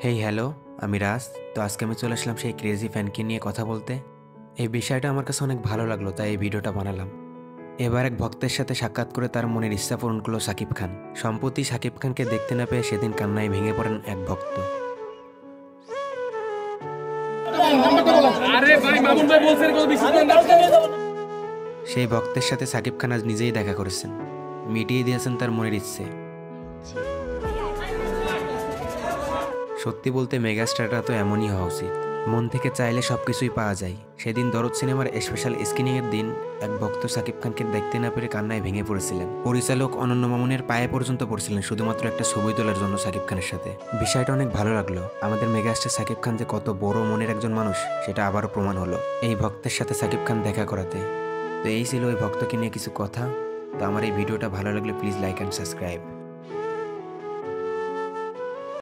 Hey hello, আমি রাজ। তো আজকে আমি চলে আসলাম সেই ক্রেজি ফ্যানকে নিয়ে কথা বলতে। এই বিষয়টা আমার কাছে অনেক ভালো লাগলো, তাই এই ভিডিওটা বানালাম। এবার এক ভক্তের সাথে সাক্ষাৎ করে তার মনের ইচ্ছা পূরণ করলো সাকিব খান। সম্প্রতি সাকিব খানকে দেখতে না পেয়ে সেদিন কান্নায় ভেঙে পড়েন এক ভক্ত। সেই ভক্তের সাথে সাকিব খান আজ নিজেই দেখা করেছেন, মিটিয়ে দিয়েছেন তার মনের ইচ্ছে। সত্যি বলতে মেগাস্টারটা তো এমনই হওয়া উচিত, মন থেকে চাইলে সবকিছুই পাওয়া যায়। সেদিন দরদ সিনেমার স্পেশাল স্ক্রিনিং এর দিন এক ভক্ত সাকিব খানকে দেখতে না পেরে কান্নায় ভেঙে পড়েছিলেন। পরিচালক অনন্য মামুনের পায়ে পর্যন্ত পড়ছিলেন শুধুমাত্র একটা ছবি তোলার জন্য সাকিব খানের সাথে। বিষয়টা অনেক ভালো লাগলো। আমাদের মেগাস্টার সাকিব খান যে কত বড় মনের একজন মানুষ সেটা আবারও প্রমাণ হলো এই ভক্তের সাথে সাকিব খান দেখা করাতে। তো এই ছিল ওই ভক্তকে নিয়ে কিছু কথা। তো আমার এই ভিডিওটা ভালো লাগলে প্লিজ লাইক অ্যান্ড সাবস্ক্রাইব।